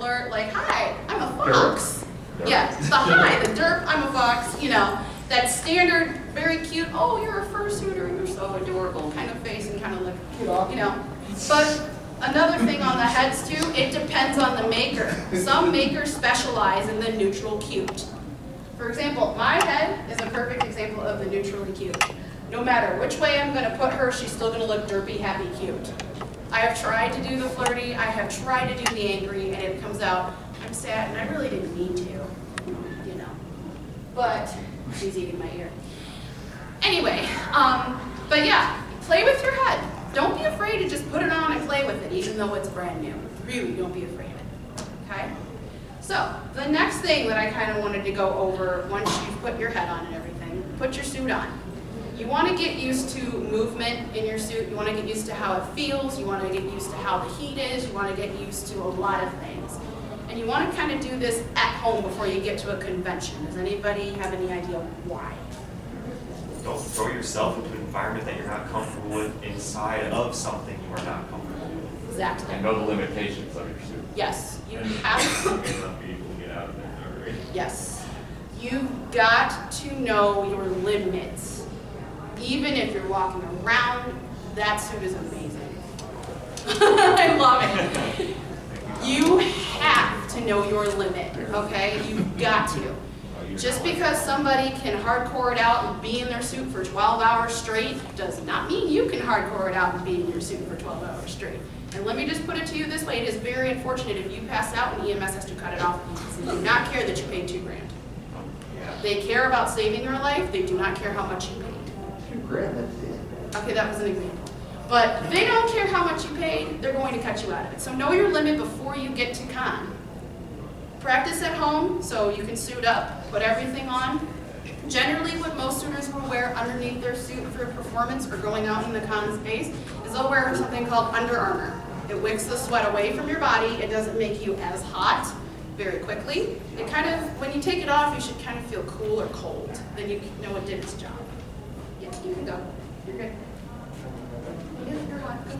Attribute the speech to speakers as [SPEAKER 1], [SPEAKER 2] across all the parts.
[SPEAKER 1] flirt, like, hi, I'm a fox. Yeah, the hi, the derp, I'm a fox, you know, that standard, very cute, oh, you're a fursuiter, you're so adorable kind of face and kind of look, you know. But another thing on the heads too, it depends on the maker. Some makers specialize in the neutral cute. For example, my head is a perfect example of the neutrally cute. No matter which way I'm going to put her, she's still going to look derpy, happy, cute. I have tried to do the flirty, I have tried to do the angry, and it comes out, I'm sad and I really didn't mean to, you know. But she's eating my ear. Anyway, but yeah, play with your head. Don't be afraid to just put it on and play with it, even though it's brand new. Really, don't be afraid of it, okay? So, the next thing that I kind of wanted to go over once you've put your head on and everything, put your suit on. You want to get used to movement in your suit. You want to get used to how it feels. You want to get used to how the heat is. You want to get used to a lot of things. And you want to kind of do this at home before you get to a convention. Does anybody have any idea why?
[SPEAKER 2] Don't throw yourself into an environment that you're not comfortable with inside of something you are not comfortable with.
[SPEAKER 1] Exactly.
[SPEAKER 3] And know the limitations of your suit.
[SPEAKER 1] Yes, you have to.
[SPEAKER 3] Not be able to get out of there, right?
[SPEAKER 1] Yes. You've got to know your limits. Even if you're walking around, that suit is amazing. I love it. You have to know your limit, okay? You've got to. Just because somebody can hardcore it out and be in their suit for 12 hours straight does not mean you can hardcore it out and be in your suit for 12 hours straight. And let me just put it to you this way, it is very unfortunate if you pass out and EMS has to cut it off. They do not care that you paid $2 grand. They care about saving your life, they do not care how much you paid.
[SPEAKER 4] $2 grand, that's it.
[SPEAKER 1] Okay, that was an example. But they don't care how much you paid, they're going to cut you out of it. So know your limit before you get to con. Practice at home so you can suit up, put everything on. Generally what most suitors will wear underneath their suit for performance or going out in the con space is they'll wear something called Under Armour. It wicks the sweat away from your body, it doesn't make you as hot very quickly. It kind of, when you take it off, you should kind of feel cool or cold. Then you know it did its job. Yeah, you can go. You're good. Yeah, you're hot. Go.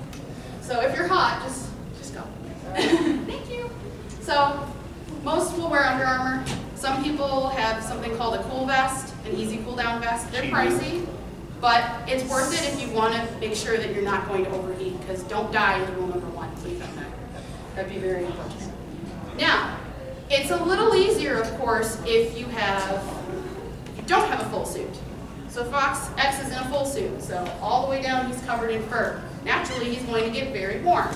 [SPEAKER 1] So if you're hot, just go. Thank you. So most will wear Under Armour. Some people have something called a cool vest, an easy cool down vest. They're pricey, but it's worth it if you want to make sure that you're not going to overheat, because don't die is rule number 1. Please don't die. That'd be very important. Now, it's a little easier, of course, if you don't have a full suit. So Fox X is in a full suit, so all the way down he's covered in fur. Naturally, he's going to get very warm.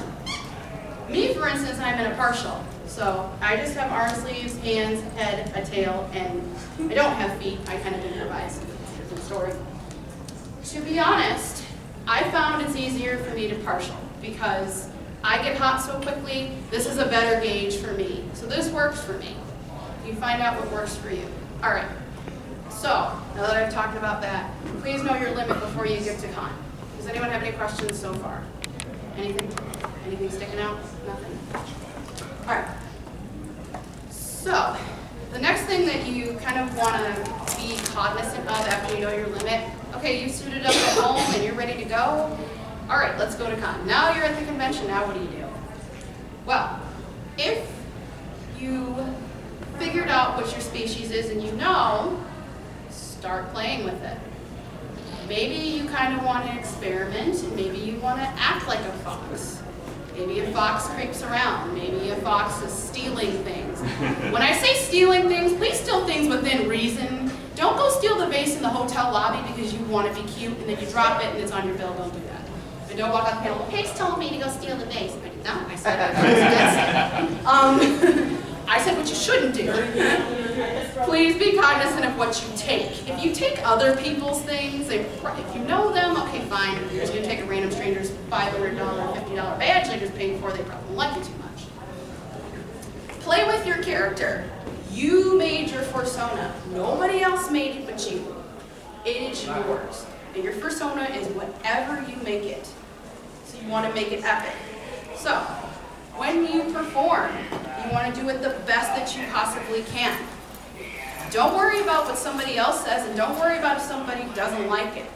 [SPEAKER 1] Me, for instance, I'm in a partial. So I just have arm sleeves, hands, head, a tail, and I don't have feet. I kind of improvise. Different story. To be honest, I found it's easier for me to partial because I get hot so quickly. This is a better gauge for me. So this works for me. You find out what works for you. All right. So now that I've talked about that, please know your limit before you get to con. Does anyone have any questions so far? Anything? Anything sticking out? Nothing? All right. So the next thing that you kind of want to be cognizant of after you know your limit, okay, you've suited up at home and you're ready to go. All right, let's go to con. Now you're at the convention, now what do you do? Well, if you figured out what your species is and you know, start playing with it. Maybe you kind of want to experiment and maybe you want to act like a fox. Maybe a fox creeps around. Maybe a fox is stealing things. When I say stealing things, please steal things within reason. Don't go steal the vase in the hotel lobby because you want to be cute and then you drop it and it's on your bill. Don't do that. And don't walk out the panel, well, Paige told me to go steal the vase. I did not. I said I said what you shouldn't do. Please be cognizant of what you take. If you take other people's things, if you know them, okay, fine. If you're just going to take a random stranger's $500, $50 badge they just paid for, they probably won't like you too much. Play with your character. You made your persona. Nobody else made it but you. It is yours. And your persona is whatever you make it. So you want to make it epic. So, when you perform, you want to do it the best that you possibly can. Don't worry about what somebody else says, and don't worry about if somebody doesn't like it.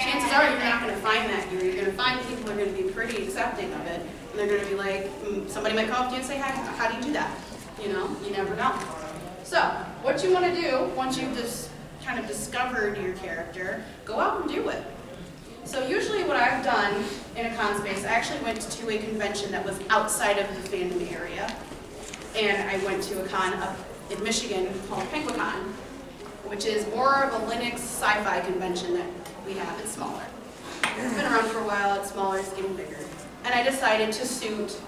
[SPEAKER 1] chances are you're not going to find that here. You're going to find people who are going to be pretty accepting of it. And they're going to be like, somebody might come up to you and say, hi, how do you do that? You know, you never know. So, what you want to do, once you've just kind of discovered your character, go out and do it. So usually what I've done in a con space, I actually went to a convention that was outside of the fandom area. And I went to a con up in Michigan called PenguinCon, which is more of a Linux sci-fi convention that we have. It's smaller. It's been around for a while, it's smaller, it's getting bigger. And I decided to suit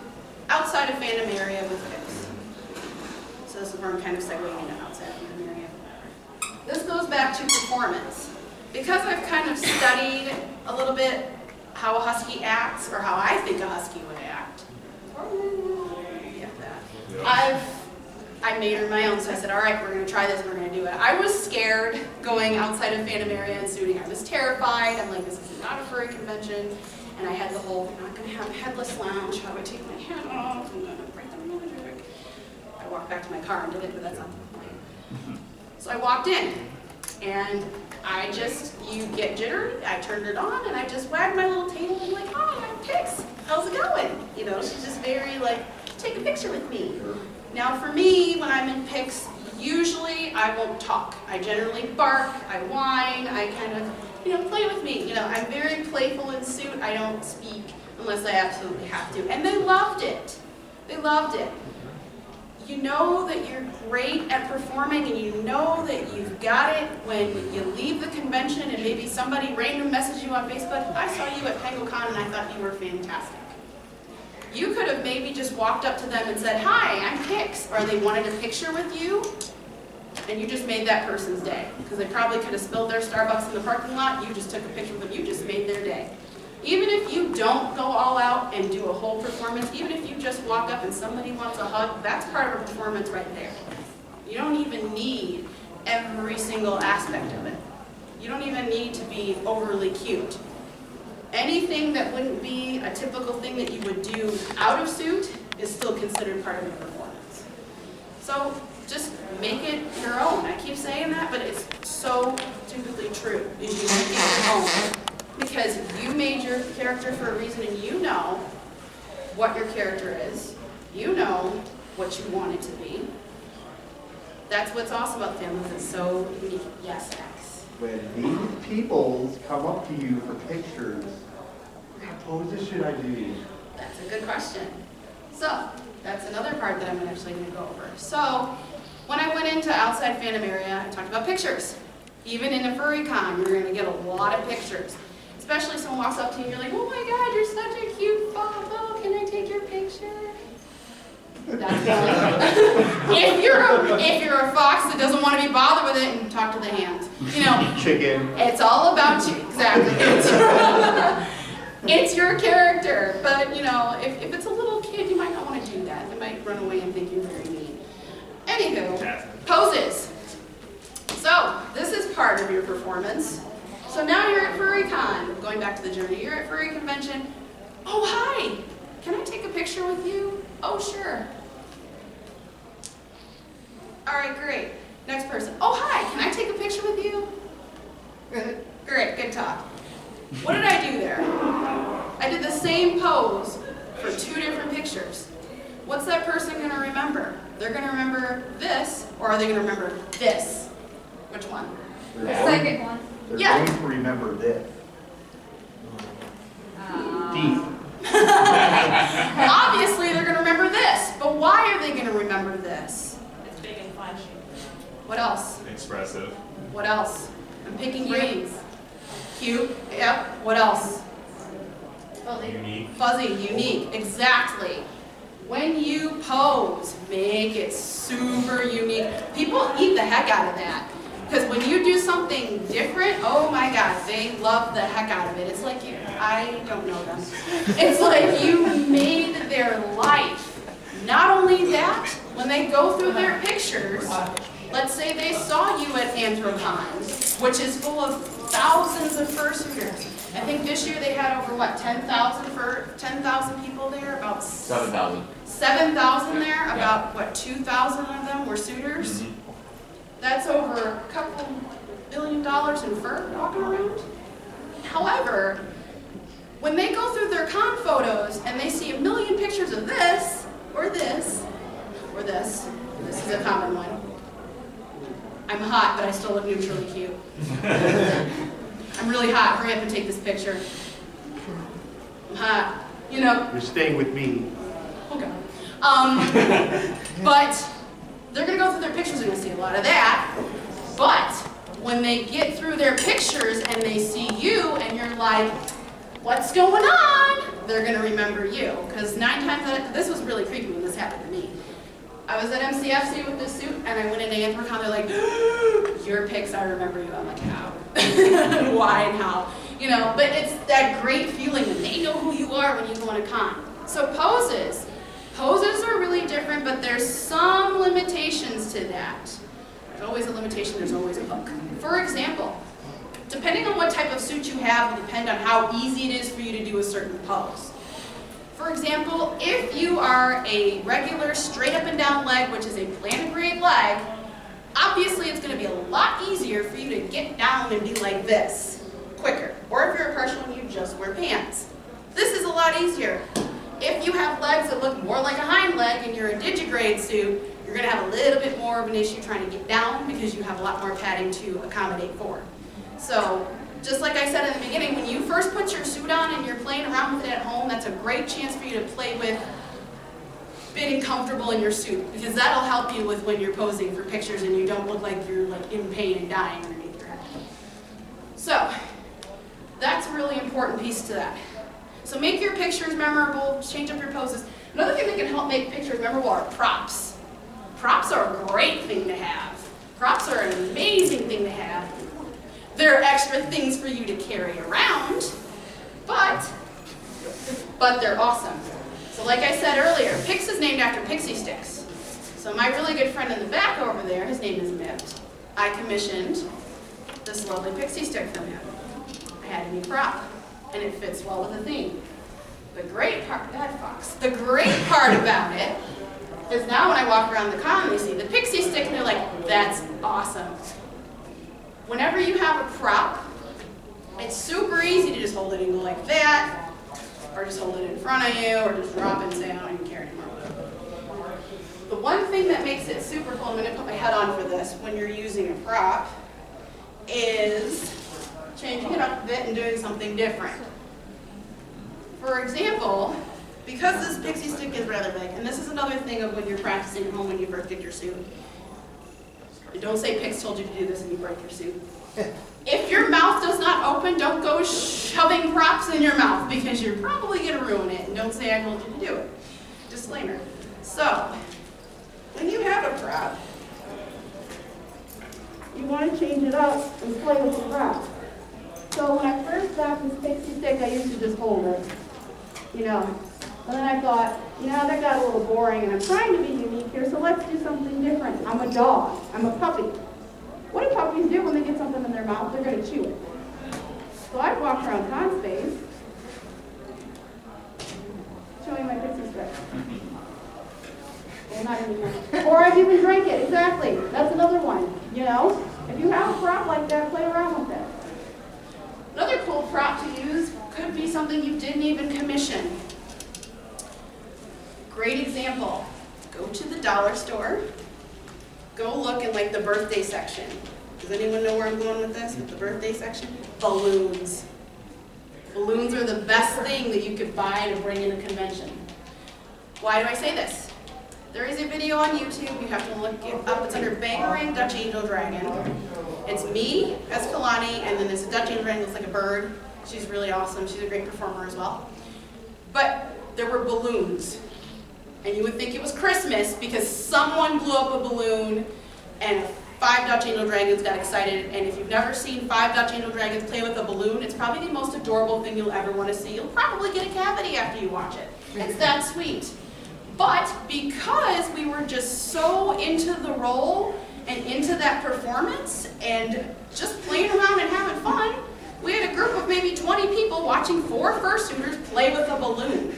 [SPEAKER 1] outside of fandom area with picks. So this is where I'm kind of segueing into outside of fandom area. This goes back to performance. Because I've kind of studied a little bit how a husky acts, or how I think a husky would act. Yeah, that. I made her my own, so I said, all right, we're going to try this, we're going to do it. I was scared going outside of fandom area and suiting. I was terrified. I'm like, this is not a furry convention. And I had the whole, I'm not going to have a headless lounge. How do I take my hat off? I'm going to break the magic. I walked back to my car and did it, but that's not the point. So I walked in, and you get jittery. I turned it on, and I just wagged my little tail and like, hi, I'm Pix. How's it going? You know, she's just very like, take a picture with me. Now for me, when I'm in Pix, usually I won't talk. I generally bark, I whine, I kind of, play with me. I'm very playful in suit. I don't speak unless I absolutely have to. And they loved it. They loved it. You know that you're great at performing, and you know that you've got it when you leave the convention and maybe somebody random messaged you on Facebook. I saw you at PenguinCon and I thought you were fantastic. You could have maybe just walked up to them and said, hi, I'm Pix, or they wanted a picture with you, and you just made that person's day. Because they probably could have spilled their Starbucks in the parking lot, you just took a picture with them, you just made their day. Even if you don't go all out and do a whole performance, even if you just walk up and somebody wants a hug, that's part of a performance right there. You don't even need every single aspect of it. You don't even need to be overly cute. Anything that wouldn't be a typical thing that you would do out of suit is still considered part of your performance. So just make it your own. I keep saying that, but it's so stupidly true. You should make it your own. Because you made your character for a reason, and you know what your character is. You know what you want it to be. That's what's awesome about Fandom. It's so unique. Yes, X.
[SPEAKER 4] When these people come up to you for pictures, what poses should I do?
[SPEAKER 1] That's a good question. So, that's another part that I'm actually going to go over. So, when I went into outside fandom area, I talked about pictures. Even in a furry con, you're going to get a lot of pictures. Especially if someone walks up to you and you're like, oh my god, you're such a cute fox. Can I take your picture? That's if you're a fox that doesn't want to be bothered with it, and talk to the hands.
[SPEAKER 4] Chicken.
[SPEAKER 1] It's all about you. Exactly. It's your character. But if it's a little kid, you might not want to do that. They might run away and think you're very mean. Anywho, poses. So this is part of your performance. So now you're at FurryCon, going back to the journey, you're at Furry Convention. Oh, hi, can I take a picture with you? Oh, sure. All right, great. Next person. Oh, hi, can I take a picture with you? Good. Great, good talk. What did I do there? I did the same pose for 2 different pictures. What's that person going to remember? They're going to remember this, or are they going to remember this? Which one?
[SPEAKER 5] The second one.
[SPEAKER 4] They're
[SPEAKER 1] Yeah.
[SPEAKER 4] going to remember this.
[SPEAKER 5] Deep.
[SPEAKER 1] Obviously, they're going to remember this, but why are they going to remember this?
[SPEAKER 6] It's big and flashy.
[SPEAKER 1] What else?
[SPEAKER 3] Expressive.
[SPEAKER 1] What else? I'm picking brains. Cute. Yep. What else?
[SPEAKER 3] Unique.
[SPEAKER 1] Fuzzy. Unique. Exactly. When you pose, make it super unique. People eat the heck out of that. Because when you do something different, oh my God, they love the heck out of it. It's like I don't know them. It's like you made their life. Not only that, when they go through their pictures, let's say they saw you at Anthrocon, which is full of thousands of fursuiters. I think this year they had over, 10,000 people there? About
[SPEAKER 3] 7,000.
[SPEAKER 1] 7,000 there? About, 2,000 of them were suitors?
[SPEAKER 3] Mm-hmm.
[SPEAKER 1] That's over a couple $1 billion in fur walking around. However, when they go through their con photos and they see a million pictures of this, or this, or this is a common one. I'm hot, but I still look neutrally cute. I'm really hot, hurry up and take this picture. I'm hot, you know.
[SPEAKER 4] You're staying with me.
[SPEAKER 1] Okay. But they're gonna go through their pictures and gonna see a lot of that. But when they get through their pictures and they see you and you're like, what's going on? They're gonna remember you. Because 9 times out of, this was really creepy when this happened to me. I was at MCFC with this suit and I went into Anthrocon, they're like, your pics, I remember you. I'm like, how? Why and how? You know, but it's that great feeling when they know who you are when you go on a con. So poses. Poses are really different, but there's some limitations to that. There's always a limitation, there's always a hook. For example, depending on what type of suit you have will depend on how easy it is for you to do a certain pose. For example, if you are a regular straight up and down leg, which is a plantar leg, obviously it's going to be a lot easier for you to get down and be like this quicker. Or if you're a partial and you just wear pants. This is a lot easier. If you have legs that look more like a hind leg and you're a digigrade suit, you're going to have a little bit more of an issue trying to get down because you have a lot more padding to accommodate for. So, just like I said in the beginning, when you first put your suit on and you're playing around with it at home, that's a great chance for you to play with being comfortable in your suit, because that'll help you with when you're posing for pictures and you don't look like you're like in pain and dying underneath your head. So, that's a really important piece to that. So make your pictures memorable, change up your poses. Another thing that can help make pictures memorable are props. Props are a great thing to have. Props are an amazing thing to have. They're extra things for you to carry around, but they're awesome. So like I said earlier, Pix is named after pixie sticks. So my really good friend in the back over there, his name is Mitt, I commissioned this lovely pixie stick from him. I had a new prop, and it fits well with the theme. The great part about it is now when I walk around the con, they see the pixie stick and they're like, that's awesome. Whenever you have a prop, it's super easy to just hold it and go like that, or just hold it in front of you, or just drop it down and carry it around. The one thing that makes it super cool, I'm going to put my head on for this, when you're using a prop, is changing it up a bit and doing something different. For example, because this pixie stick is rather big, and this is another thing of when you're practicing at home when you first get your suit. And don't say Pix told you to do this and you break your suit. If your mouth does not open, don't go shoving props in your mouth because you're probably going to ruin it. And don't say I told you to do it. Disclaimer. So, when you have a prop, you want to change it up and play with the prop. So when I first got this pixie stick, I used to just hold it, you know. And then I thought, you know, that got a little boring, and I'm trying to be unique here, so let's do something different. I'm a dog. I'm a puppy. What do puppies do when they get something in their mouth? They're going to chew it. So I've walked around con space, chewing my pixie stick. Well, not anymore. Or I've even drank it. Exactly. That's another one. You know, if you have a prop like that, play around with it. Another cool prop to use could be something you didn't even commission. Great example. Go to the dollar store. Go look in like the birthday section. Does anyone know where I'm going with this? With the birthday section? Balloons. Balloons are the best thing that you could buy to bring in a convention. Why do I say this? There is a video on YouTube. You have to look it up. It's under Bangarang Dutch Angel Dragon. It's me as Kalani, and then there's a Dutch Angel Dragon that looks like a bird. She's really awesome. She's a great performer as well. But there were balloons. And you would think it was Christmas because someone blew up a balloon and 5 Dutch Angel Dragons got excited. And if you've never seen 5 Dutch Angel Dragons play with a balloon, it's probably the most adorable thing you'll ever want to see. You'll probably get a cavity after you watch it. It's that sweet. But because we were just so into the role and into that performance and just playing around and having fun, we had a group of maybe 20 people watching 4 fursuiters play with a balloon.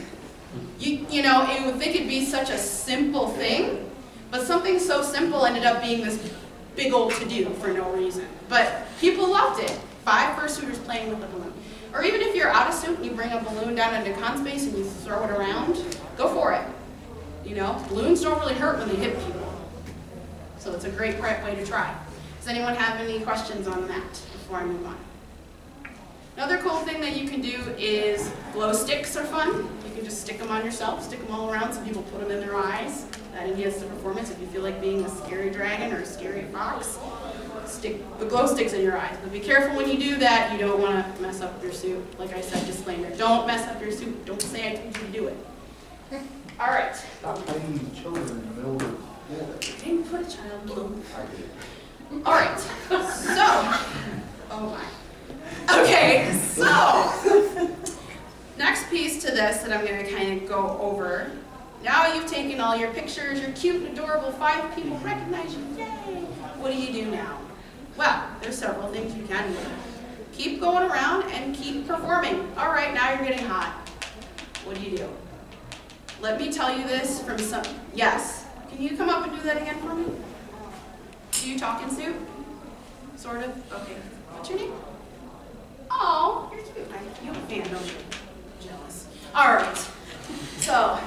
[SPEAKER 1] You know, you would think it'd be such a simple thing, but something so simple ended up being this big old to-do for no reason. But people loved it. 5 fursuiters playing with a balloon. Or even if you're out of suit and you bring a balloon down into con space and you throw it around, go for it. You know, balloons don't really hurt when they hit people. So it's a great way to try. Does anyone have any questions on that before I move on? Another cool thing that you can do is glow sticks are fun. You can just stick them on yourself, stick them all around. Some people put them in their eyes. That enhances the performance. If you feel like being a scary dragon or a scary fox, stick the glow sticks in your eyes. But be careful when you do that. You don't want to mess up your suit. Like I said, disclaimer, don't mess up your suit. Don't say I told you to do it. All right.
[SPEAKER 4] Stop hiding children in the middle of the floor.
[SPEAKER 1] I didn't put a child balloon.
[SPEAKER 4] I did.
[SPEAKER 1] All right. So, oh my. Okay, so next piece to this that I'm going to kind of go over. Now you've taken all your pictures, you're cute and adorable, 5 people recognize you, yay! What do you do now? Well, there's several things you can do. Keep going around and keep performing. All right, now you're getting hot. What do you do? Let me tell you this from some, yes. Can you come up and do that again for me? Do you talk in suit? Sort of? Okay. What's your name? Oh, you're cute. You have a fan, don't you? Jealous. All right. So,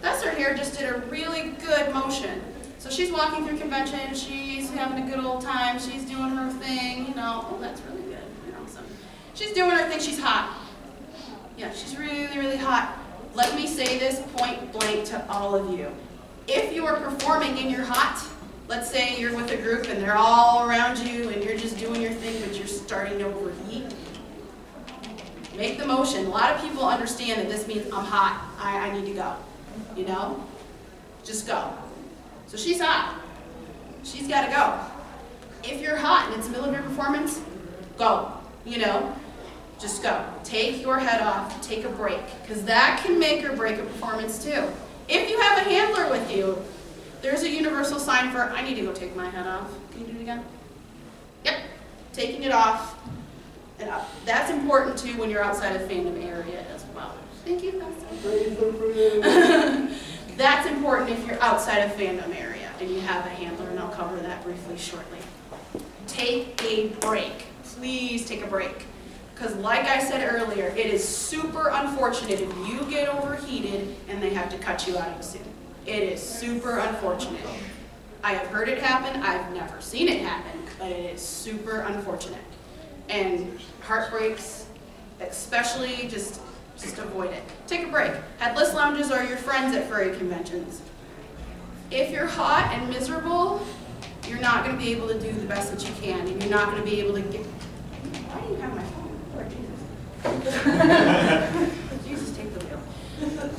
[SPEAKER 1] Tessa here just did a really good motion. So she's walking through convention. She's having a good old time. She's doing her thing. You know, oh, that's really good. You're awesome. She's doing her thing. She's hot. Yeah, she's really, really hot. Let me say this point blank to all of you. If you are performing and you're hot, let's say you're with a group and they're all around you and you're just doing your thing, but you're starting to overheat. Make the motion. A lot of people understand that this means I'm hot. I need to go. You know? Just go. So she's hot. She's got to go. If you're hot and it's the middle of your performance, go. You know? Just go. Take your head off. Take a break. Because that can make or break a performance too. If you have a handler with you, there's a universal sign for, I need to go take my head off. Can you do it again? Yep. Taking it off. And up. That's important too when you're outside of fandom area as well. Thank you. That's important if you're outside of fandom area and you have a handler, and I'll cover that briefly shortly. Take a break. Please take a break. Because like I said earlier, it is super unfortunate if you get overheated and they have to cut you out of a suit. It is super unfortunate. I have heard it happen. I've never seen it happen, but it is super unfortunate. And heartbreaks, especially, just avoid it. Take a break. Headless lounges are your friends at furry conventions. If you're hot and miserable, you're not going to be able to do the best that you can, and you're not going to be able to get... Why do you have my phone? Lord Jesus. Jesus, take the wheel.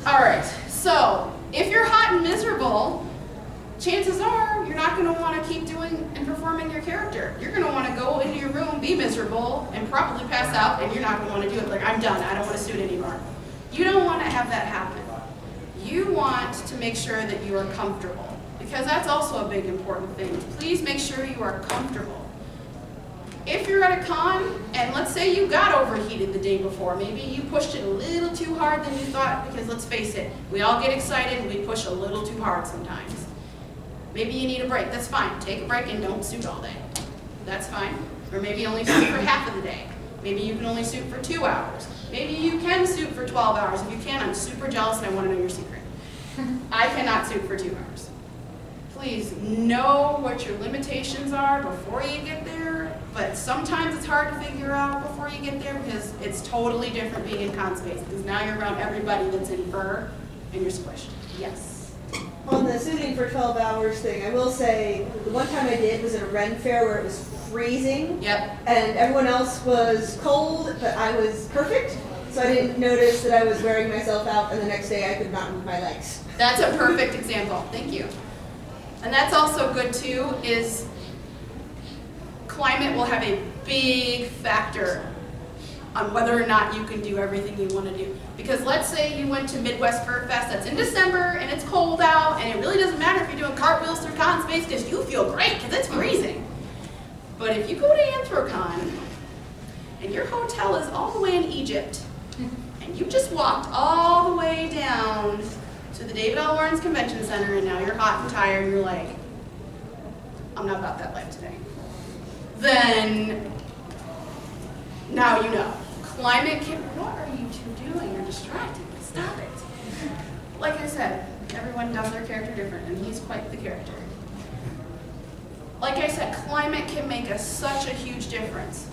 [SPEAKER 1] All right, so if you're hot and miserable, chances are you're not going to want to keep doing and performing your character. You're going to want to go into your room, be miserable, and probably pass out, and you're not going to want to do it. Like, I'm done. I don't want to suit anymore. You don't want to have that happen. You want to make sure that you are comfortable, because that's also a big important thing. Please make sure you are comfortable. If you're at a con, and let's say you got overheated the day before, maybe you pushed it a little too hard than you thought, because let's face it, we all get excited and we push a little too hard sometimes. Maybe you need a break. That's fine. Take a break and don't suit all day. That's fine. Or maybe only suit for half of the day. Maybe you can only suit for 2 hours. Maybe you can suit for 12 hours. If you can, I'm super jealous and I want to know your secret. I cannot suit for 2 hours. Please know what your limitations are before you get there, but sometimes it's hard to figure out before you get there because it's totally different being in con space, because now you're around everybody that's in fur and you're squished. Yes?
[SPEAKER 6] On the suiting for 12 hours thing, I will say the one time I did was at a Ren fair where it was freezing.
[SPEAKER 1] Yep.
[SPEAKER 6] And everyone else was cold, but I was perfect. So I didn't notice that I was wearing myself out, and the next day I could not move my legs.
[SPEAKER 1] That's a perfect example. Thank you. And that's also good too, is climate will have a big factor on whether or not you can do everything you want to do. Because let's say you went to Midwest Fur Fest, that's in December, and it's cold out, and it really doesn't matter if you're doing cartwheels through con space because you feel great because it's freezing. But if you go to Anthrocon, and your hotel is all the way in Egypt, and you just walked all the way down to the David L. Lawrence Convention Center, and now you're hot and tired, and you're like, I'm not about that life today. Then, now you know. Climate can, what are you two doing? You're distracting me. Stop it. Like I said, everyone does their character different, and he's quite the character. Like I said, climate can make such a huge difference.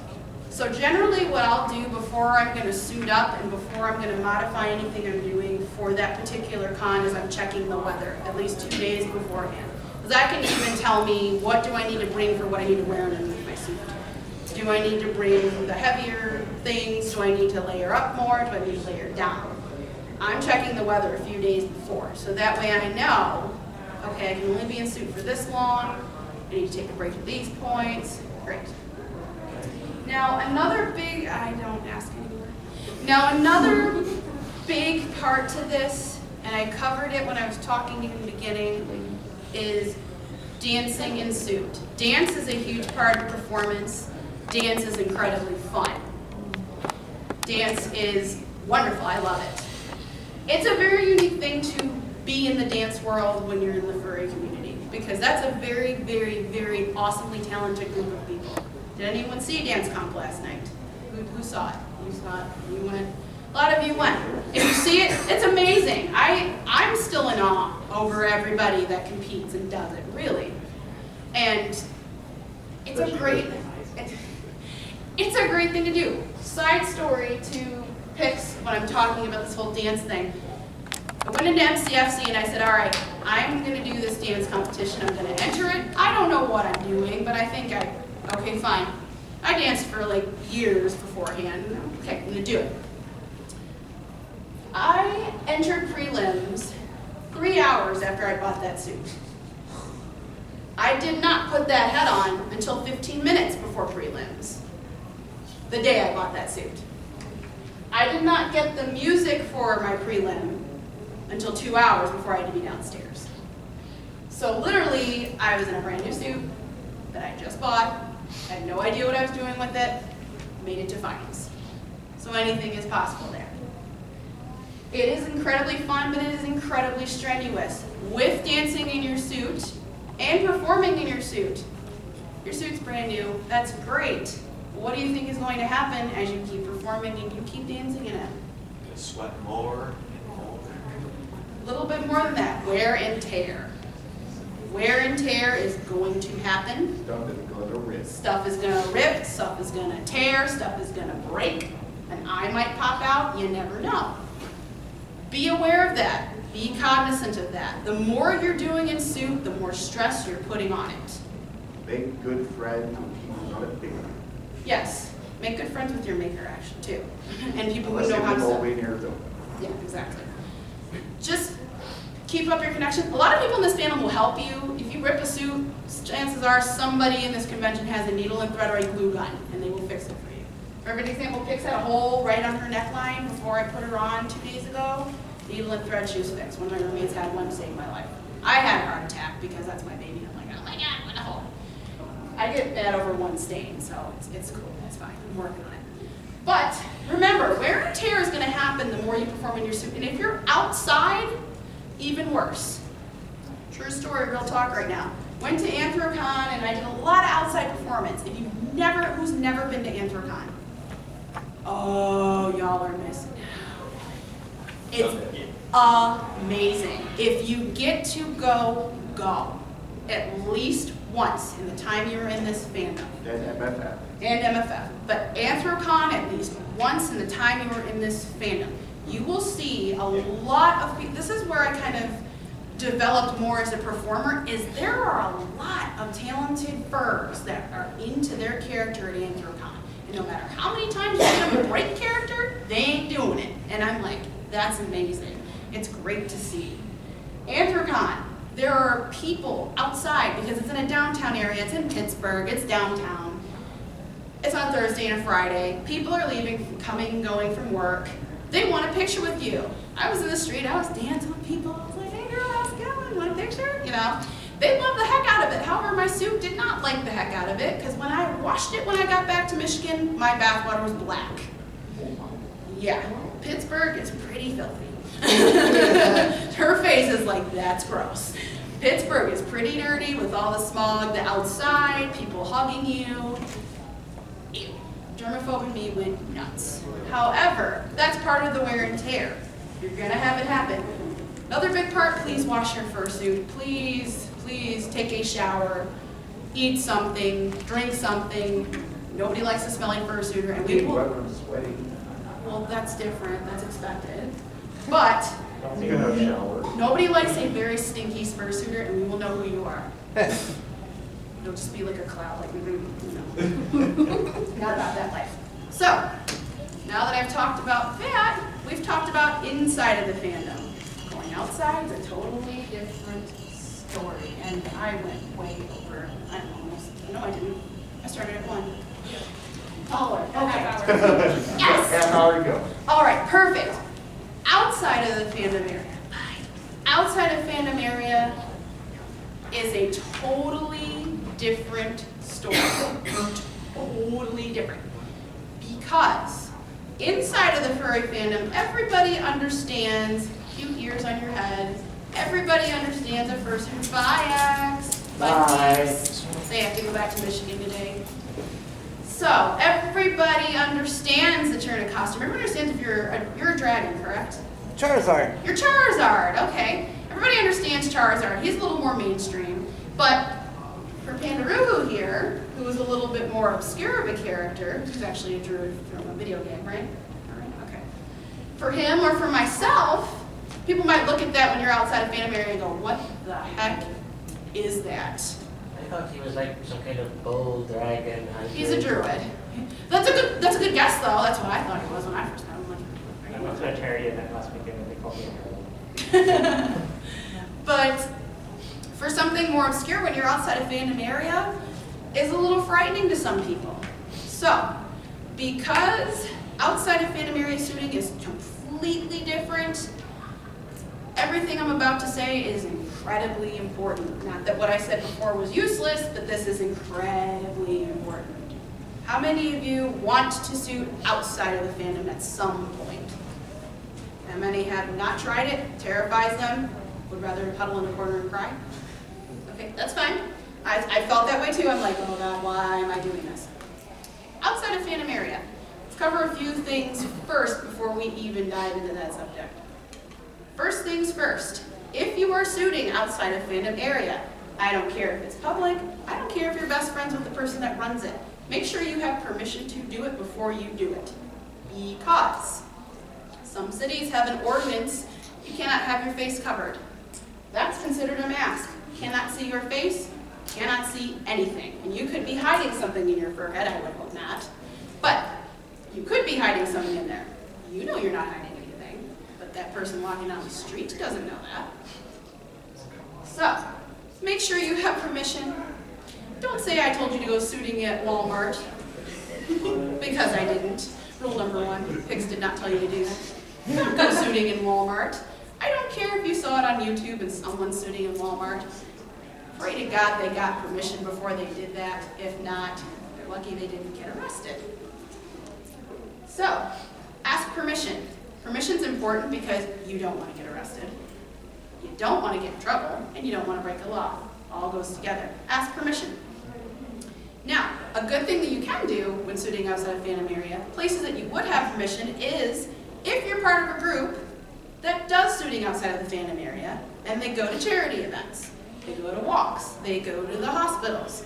[SPEAKER 1] So generally what I'll do before I'm going to suit up and before I'm going to modify anything I'm doing for that particular con is I'm checking the weather at least 2 days beforehand. Because that can even tell me what do I need to bring for what I need to wear underneath my suit. Do I need to bring the heavier things? Do I need to layer up more? Do I need to layer down? I'm checking the weather a few days before. So that way I know, okay, I can only be in suit for this long. I need to take a break at these points. Great. Now another big, I don't ask anymore. Now another big part to this, and I covered it when I was talking to you in the beginning, is dancing in suit. Dance is a huge part of performance. Dance is incredibly fun. Dance is wonderful, I love it. It's a very unique thing to be in the dance world when you're in the furry community, because that's a very, very, very awesomely talented group of people. Did anyone see Dance Comp last night? Who saw it? You saw it? You went? A lot of you went. If you see it, it's amazing. I'm still in awe over everybody that competes and does it, really. And it's a great thing to do. Side story to Pix when I'm talking about this whole dance thing. I went into MCFC and I said, all right, I'm going to do this dance competition. I'm going to enter it. I don't know what I'm doing, but I think okay, fine. I danced for like years beforehand. Okay, I'm going to do it. I entered prelims 3 hours after I bought that suit. I did not put that head on until 15 minutes before prelims, the day I bought that suit. I did not get the music for my prelim until 2 hours before I had to be downstairs. So literally, I was in a brand new suit that I just bought, had no idea what I was doing with it, made it to finals. So anything is possible there. It is incredibly fun, but it is incredibly strenuous. With dancing in your suit and performing in your suit. Your suit's brand new, that's great. What do you think is going to happen as you keep performing and you keep dancing in it?
[SPEAKER 2] You sweat more and more.
[SPEAKER 1] A little bit more than that, wear and tear. Wear and tear is going to happen.
[SPEAKER 4] Stuff is gonna rip.
[SPEAKER 1] Stuff is going to rip, stuff is going to tear, stuff is going to break. An eye might pop out, you never know. Be aware of that. Be cognizant of that. The more you're doing in suit, the more stress you're putting on it.
[SPEAKER 4] Make good friends with people not a big.
[SPEAKER 1] Yes, make good friends with your maker, actually, too. And people who
[SPEAKER 4] Unless
[SPEAKER 1] know
[SPEAKER 4] they
[SPEAKER 1] how to
[SPEAKER 4] live all the
[SPEAKER 1] sell.
[SPEAKER 4] way in Arizona.
[SPEAKER 1] Yeah, exactly. Just keep up your connection. A lot of people in this fandom will help you. If you rip a suit, chances are somebody in this convention has a needle and thread or a glue gun, and they will fix it for you. For an example, Pix had a hole right on her neckline before I put her on 2 days ago. Needle and thread, she was fixed. One of my roommates had one to save my life. I had a heart attack because that's my baby. I'm like, oh my God, what a hole. I get mad over one stain, so it's cool, it's fine, I'm working on it. But remember, wear and tear is gonna happen the more you perform in your suit. And if you're outside, even worse. True story, real talk right now. Went to Anthrocon and I did a lot of outside performance. If you've never, who's never been to Anthrocon? Oh, y'all are missing out. It's amazing. If you get to go, go. At least once in the time you're in this fandom.
[SPEAKER 4] And MFF.
[SPEAKER 1] And MFF. But Anthrocon, at least once in the time you were in this fandom. You will see a lot of people. This is where I kind of developed more as a performer, is there are a lot of talented furs that are into their character at Anthrocon. And no matter how many times you get them a break character, they ain't doing it. And I'm like, that's amazing. It's great to see. Anthrocon, there are people outside because it's in a downtown area. It's in Pittsburgh, it's downtown. It's on Thursday and Friday. People are leaving, coming, going from work. They want a picture with you. I was in the street, I was dancing with people. I was like, hey girl, how's it going? Want a picture? You know, they love the heck out of it. However, my suit did not like the heck out of it because when I washed it when I got back to Michigan, my bathwater was black. Yeah, Pittsburgh is pretty filthy. Her face is like, that's gross. Pittsburgh is pretty dirty with all the smog, the outside, people hugging you. Ew. Germaphobe in me went nuts. However, that's part of the wear and tear. You're gonna have it happen. Another big part, please wash your fursuit. Please, please take a shower, eat something, drink something. Nobody likes a smelly fursuiter, and we
[SPEAKER 4] Getting
[SPEAKER 1] will.
[SPEAKER 4] wet when I'm sweating.
[SPEAKER 1] Well, that's different, that's expected. But
[SPEAKER 4] You can have showers.
[SPEAKER 1] nobody likes a very stinky fursuiter, and we will know who you are. It'll just be like a cloud, like, not about that life. So, now that I've talked about that, we've talked about inside of the fandom. Going outside is a totally different story, and I went way over. No, I didn't. I started at 1. Taller. Okay. Yes.
[SPEAKER 4] Half hour to go.
[SPEAKER 1] All right, perfect. Outside of the fandom area. Outside of fandom area is a totally different story. Totally different. Because inside of the furry fandom, everybody understands cute ears on your head. Everybody understands a fursuit biax. They have to go back to Michigan today. So everybody understands that you're in a costume. Everybody understands if you're a dragon, correct?
[SPEAKER 7] Charizard.
[SPEAKER 1] You're Charizard, okay. Everybody understands Charizard. He's a little more mainstream. But for Pandaruhu here, who is a little bit more obscure of a character, who's actually a druid from a video game, right? All right, okay. For him or for myself, people might look at that when you're outside of fandom area and go, what the heck is that?
[SPEAKER 7] I thought he was like some kind of bull dragon.
[SPEAKER 1] He's a druid. That's a good guess, though. That's what I thought he was when I first met him.
[SPEAKER 8] I went to a charity event last weekend and they called me a herald.
[SPEAKER 1] But for something more obscure, when you're outside of fandom area, is a little frightening to some people. So, because outside of fandom area suiting is completely different, everything I'm about to say is incredibly important. Not that what I said before was useless, but this is incredibly important. How many of you want to suit outside of the fandom at some point? How many have not tried it, terrifies them, would rather huddle in a corner and cry? Okay, that's fine. I felt that way too. I'm like, oh God, why am I doing this? Outside of fandom area, let's cover a few things first before we even dive into that subject. First things first, if you are suiting outside of fandom area, I don't care if it's public, I don't care if you're best friends with the person that runs it. Make sure you have permission to do it before you do it. Because some cities have an ordinance, you cannot have your face covered. That's considered a mask. Cannot see your face, cannot see anything. And you could be hiding something in your forehead, I would hope not. But you could be hiding something in there. You know you're not hiding anything, but that person walking down the street doesn't know that. So, make sure you have permission. Don't say I told you to go suiting at Walmart, because I didn't. Rule number 1, pigs did not tell you to do that. Don't go suiting in Walmart. I don't care if you saw it on YouTube and someone's suiting in Walmart. Pray to God they got permission before they did that. If not, they're lucky they didn't get arrested. So, ask permission. Permission's important because you don't want to get arrested. You don't want to get in trouble, and you don't want to break the law. All goes together. Ask permission. Now, a good thing that you can do when suiting outside of fandom area, places that you would have permission is if you're part of a group that does suiting outside of the fandom area, and they go to charity events, they go to walks, they go to the hospitals.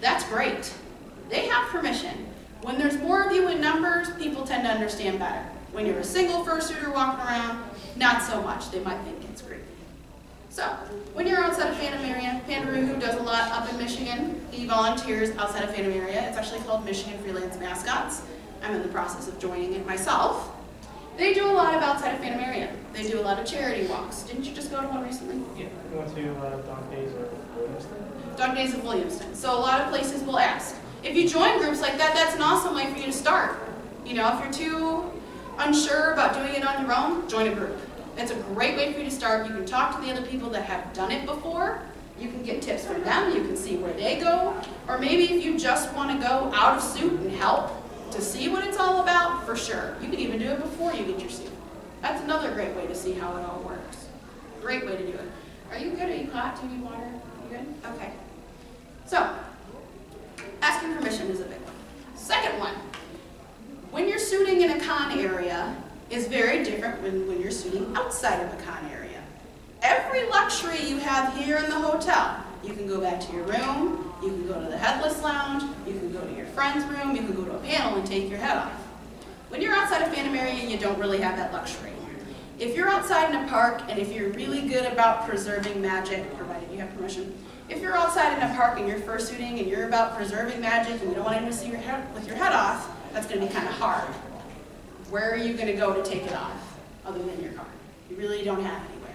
[SPEAKER 1] That's great. They have permission. When there's more of you in numbers, people tend to understand better. When you're a single fursuiter walking around, not so much. They might think it's creepy. So, when you're outside of fandom area, Pandaruhu does a lot up in Michigan. He volunteers outside of fandom area. It's actually called Michigan Freelance Mascots. I'm in the process of joining it myself. They do a lot of outside of fandom area. They do a lot of charity walks. Didn't you just go to one recently?
[SPEAKER 8] Yeah, we went to Dog Days of Williamston.
[SPEAKER 1] Dog Days of Williamston. So a lot of places will ask. If you join groups like that, that's an awesome way for you to start. You know, if you're too unsure about doing it on your own, join a group. It's a great way for you to start. You can talk to the other people that have done it before. You can get tips from them. You can see where they go. Or maybe if you just want to go out of suit and help to see what it's all about, for sure. You can even do it before you get your suit. That's another great way to see how it all works. Great way to do it. Are you good? Are you hot? Do you need water? You good? Okay. So, asking permission is a big one. Second one, is very different when you're suiting outside of a con area. Every luxury you have here in the hotel, you can go back to your room, you can go to the headless lounge, you can go to your friend's room, you can go to a panel and take your head off. When you're outside of Fandom area, you don't really have that luxury. If you're outside in a park, and if you're really good about preserving magic, provided you have permission, if you're outside in a park and you're fursuiting and you're about preserving magic and you don't want anyone to see your head with your head off, that's going to be kind of hard. Where are you going to go to take it off, other than your car? You really don't have anywhere.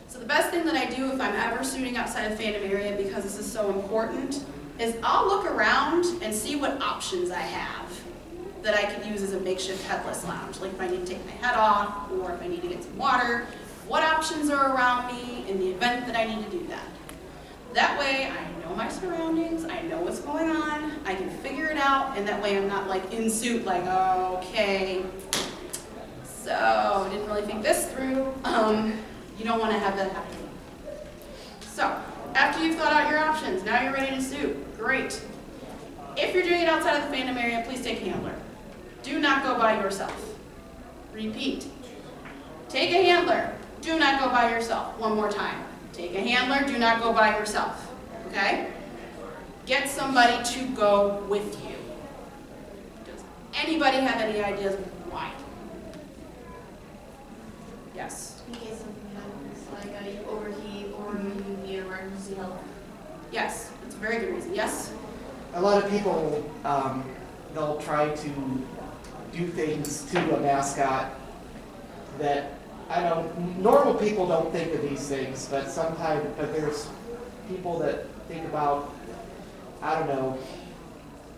[SPEAKER 1] So the best thing that I do if I'm ever shooting outside of Fandom area, because this is so important, is I'll look around and see what options I have that I can use as a makeshift headless lounge. Like if I need to take my head off, or if I need to get some water, what options are around me in the event that I need to do that. That way I know my surroundings, I know what's going on, I can figure it out, and that way I'm not like in suit like, okay, so I didn't really think this through. You don't want to have that happen. So, after you've thought out your options, now you're ready to suit. Great. If you're doing it outside of the Fandom area, please take a handler. Do not go by yourself. Repeat. Take a handler. Do not go by yourself. One more time. Take a handler. Do not go by yourself. Okay? Get somebody to go with you. Does anybody have any ideas why? Yes.
[SPEAKER 5] In case something happens, like you overheat or you need emergency help.
[SPEAKER 1] Yes. That's a very good reason. Yes?
[SPEAKER 9] A lot of people, they'll try to do things to a mascot that, normal people don't think of these things, but there's people that think about,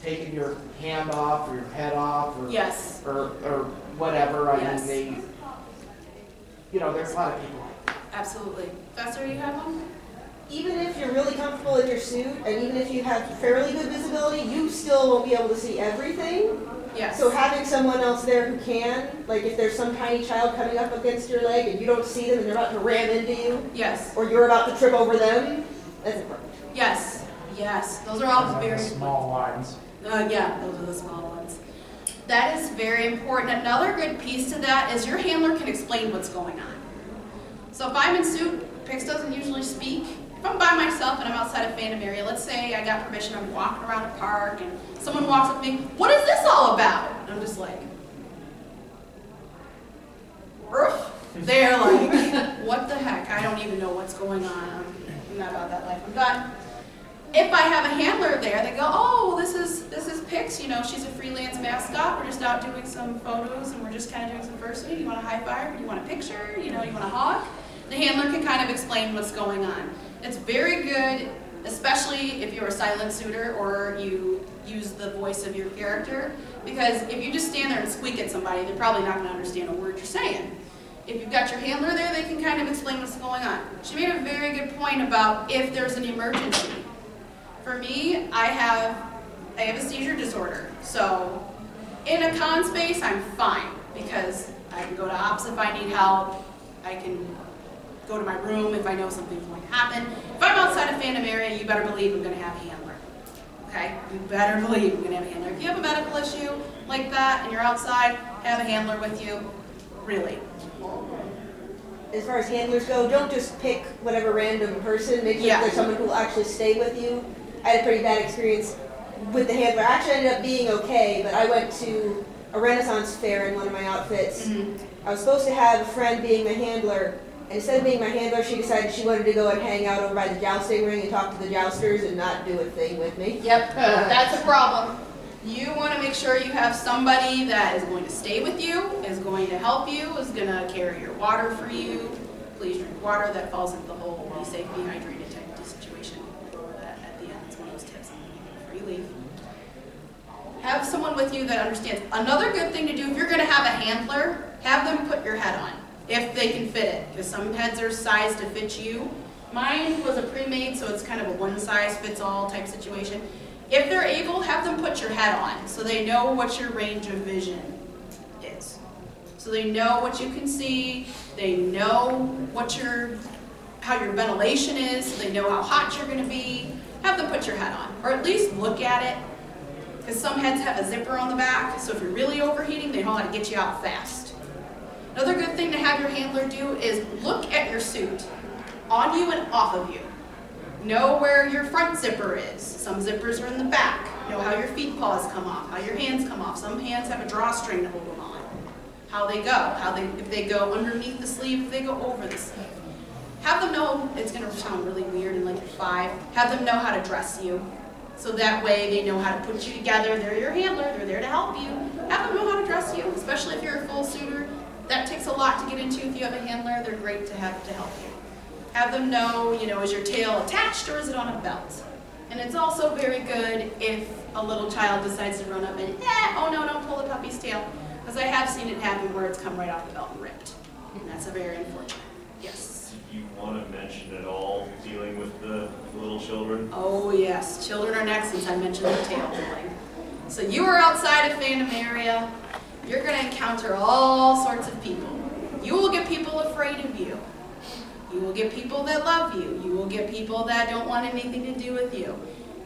[SPEAKER 9] taking your hand off or your head off or,
[SPEAKER 1] Yes.
[SPEAKER 9] or whatever.
[SPEAKER 1] Yes.
[SPEAKER 9] There's a lot of people.
[SPEAKER 1] Absolutely. Fester, you have one?
[SPEAKER 6] Even if you're really comfortable in your suit, and even if you have fairly good visibility, you still won't be able to see everything.
[SPEAKER 1] Yes.
[SPEAKER 6] So having someone else there who can, like if there's some tiny child coming up against your leg and you don't see them and they're about to ram into you,
[SPEAKER 1] Yes.
[SPEAKER 6] or you're about to trip over them, that's important.
[SPEAKER 1] Yes. Yes. Those are all very
[SPEAKER 8] Small ones.
[SPEAKER 1] yeah, those are the small ones. That is very important. Another good piece to that is your handler can explain what's going on. So if I'm in suit, Pix doesn't usually speak. If I'm by myself and I'm outside of Fandom area, let's say I got permission, I'm walking around a park and someone walks up to me, what is this all about? And I'm just like, Roof. They're like, what the heck? I don't even know what's going on. I'm not about that life. I'm done. If I have a handler there, they go, oh, this is Pix, she's a freelance mascot. We're just out doing some photos and we're just kind of doing some fursuiting. You want a high five? You want a picture? You want a hug? The handler can kind of explain what's going on. It's very good, especially if you're a silent suitor or you use the voice of your character, because if you just stand there and squeak at somebody, they're probably not going to understand a word you're saying. If you've got your handler there, they can kind of explain what's going on. She made a very good point about if there's an emergency. For me, I have a seizure disorder, so in a con space, I'm fine, because I can go to ops if I need help, I can go to my room if I know something's going to happen. If I'm outside of Fandom area, you better believe I'm going to have a handler. Okay? You better believe I'm going to have a handler. If you have a medical issue like that and you're outside, have a handler with you. Really.
[SPEAKER 6] As far as handlers go, don't just pick whatever random person. Make sure
[SPEAKER 1] Yeah.
[SPEAKER 6] there's someone who will actually stay with you. I had a pretty bad experience with the handler. I actually ended up being okay, but I went to a Renaissance fair in one of my outfits. I was supposed to have a friend being the handler, and instead of being my handler, she decided she wanted to go and hang out over by the jousting ring and talk to the jousters and not do a thing with me.
[SPEAKER 1] Yep, that's a problem. You want to make sure you have somebody that is going to stay with you, is going to help you, is going to carry your water for you. Please drink water. That falls into the whole be safe, be hydrated type of situation. At the end, it's one of those tips before you leave. Have someone with you that understands. Another good thing to do, if you're going to have a handler, have them put your head on, if they can fit it, because some heads are sized to fit you. Mine was a pre-made, so it's kind of a one-size-fits-all type situation. If they're able, have them put your head on, so they know what your range of vision is. So they know what you can see, they know how your ventilation is, so they know how hot you're going to be. Have them put your head on, or at least look at it, because some heads have a zipper on the back, so if you're really overheating, they know how to get you out fast. Another good thing to have your handler do is look at your suit, on you and off of you. Know where your front zipper is. Some zippers are in the back. Know how your feet paws come off, how your hands come off. Some hands have a drawstring to hold them on. How they go, if they go underneath the sleeve, if they go over the sleeve. Have them know, it's going to sound really weird in like 5, have them know how to dress you. So that way they know how to put you together. They're your handler, they're there to help you. Have them know how to dress you, especially if you're a full suitor. That takes a lot to get into if you have a handler. They're great to have to help you. Have them know, is your tail attached or is it on a belt? And it's also very good if a little child decides to run up and, oh no, don't pull the puppy's tail. Because I have seen it happen where it's come right off the belt and ripped. And that's a very unfortunate. Yes.
[SPEAKER 3] Do you want to mention at all dealing with the little children?
[SPEAKER 1] Oh yes, children are next since I mentioned the tail pulling. So you are outside of Fandom area. You're going to encounter all sorts of people. You will get people afraid of you. You will get people that love you. You will get people that don't want anything to do with you.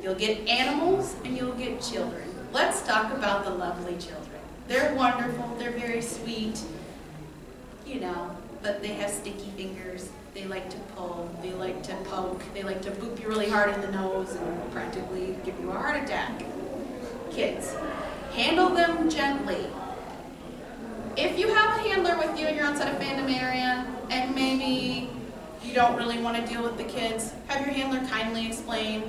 [SPEAKER 1] You'll get animals and you'll get children. Let's talk about the lovely children. They're wonderful. They're very sweet. But they have sticky fingers. They like to pull. They like to poke. They like to boop you really hard in the nose and practically give you a heart attack. Kids, handle them gently. If you have a handler with you and you're outside of Fandom area and maybe you don't really want to deal with the kids, have your handler kindly explain,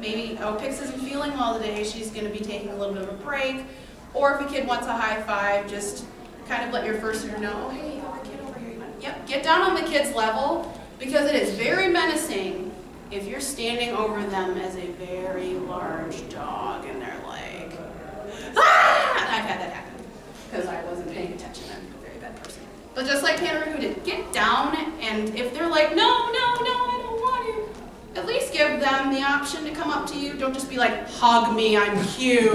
[SPEAKER 1] maybe, Pix isn't feeling well today, she's going to be taking a little bit of a break. Or if a kid wants a high five, just kind of let your first suitor know, oh, hey, you have a kid over here. Yep, get down on the kid's level because it is very menacing if you're standing over them as a very large dog and they're like, ah! I've had that happen because I wasn't paying attention. I'm a very bad person. But just like Hannah who did, get down, and if they're like, no, I don't want to, at least give them the option to come up to you. Don't just be like, hug me, I'm cute.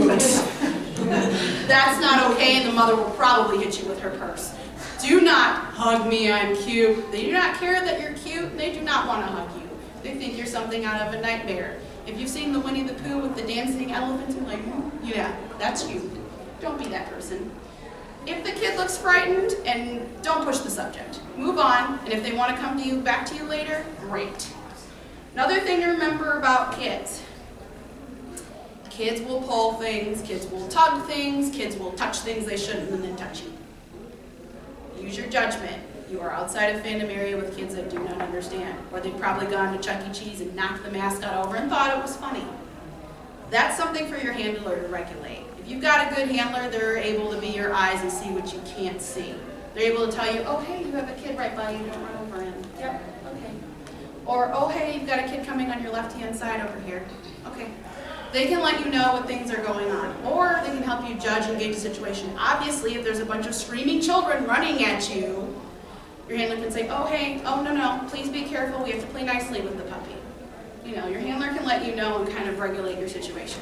[SPEAKER 1] That's not okay, and the mother will probably hit you with her purse. Do not hug me, I'm cute. They do not care that you're cute, and they do not want to hug you. They think you're something out of a nightmare. If you've seen the Winnie the Pooh with the dancing elephants, you're like, yeah, that's you. Don't be that person. If the kid looks frightened, and don't push the subject. Move on, and if they want to come to you, back to you later, great. Another thing to remember about kids. Kids will pull things, kids will tug things, kids will touch things they shouldn't and then touch you. Use your judgment. You are outside of Fandom area with kids that do not understand. Or they've probably gone to Chuck E. Cheese and knocked the mascot over and thought it was funny. That's something for your handler to regulate. If you've got a good handler, they're able to be your eyes and see what you can't see. They're able to tell you, oh hey, you have a kid right by you, don't run over him. Yep, okay. Or, oh hey, you've got a kid coming on your left-hand side over here. Okay. They can let you know what things are going on. Or they can help you judge and gauge the situation. Obviously, if there's a bunch of screaming children running at you, your handler can say, oh hey, oh no, please be careful, we have to play nicely with the puppy. Your handler can let you know and kind of regulate your situation.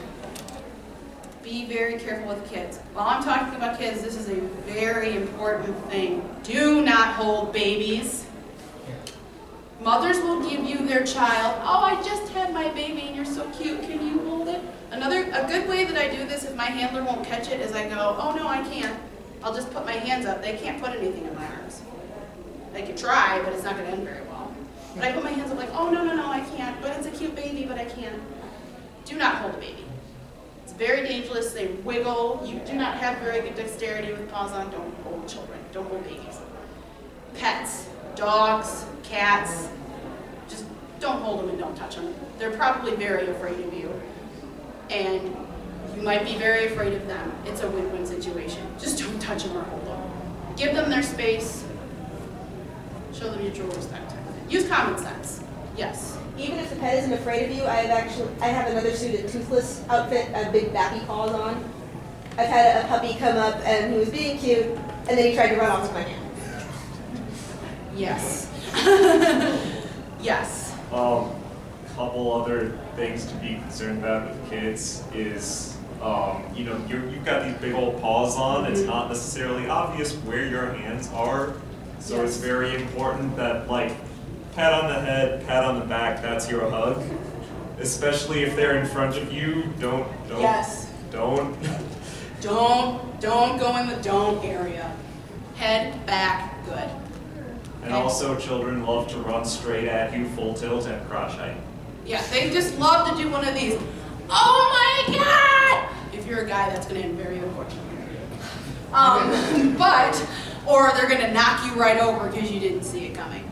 [SPEAKER 1] Be very careful with kids. While I'm talking about kids, this is a very important thing. Do not hold babies. Mothers will give you their child, oh, I just had my baby and you're so cute, can you hold it? A good way that I do this if my handler won't catch it is I go, oh no, I can't. I'll just put my hands up. They can't put anything in my arms. They can try, but it's not going to end very well. But I put my hands up like, oh no, I can't. But it's a cute baby, but I can't. Do not hold a baby. It's very dangerous. They wiggle. You do not have very good dexterity with paws on. Don't hold children. Don't hold babies. Pets, dogs, cats, just don't hold them and don't touch them. They're probably very afraid of you. And you might be very afraid of them. It's a win-win situation. Just don't touch them or hold them. Give them their space. Show them mutual respect. Use common sense. Yes.
[SPEAKER 6] Even if the pet isn't afraid of you, I have another suited toothless outfit, a big bappy paws on. I've had a puppy come up and he was being cute, and then he tried to run off with my hand.
[SPEAKER 1] Yes. Yes.
[SPEAKER 3] Couple other things to be concerned about with kids is, you've got these big old paws on. It's not necessarily obvious where your hands are, so it's very important that pat on the head, pat on the back. That's your hug. Especially if they're in front of you, don't
[SPEAKER 1] Don't go in the don't area. Head back, good.
[SPEAKER 3] And also, children love to run straight at you, full tilt, and crotch height.
[SPEAKER 1] Yeah, they just love to do one of these. Oh my God! If you're a guy, that's going to end very unfortunately. Or they're going to knock you right over because you didn't see it coming.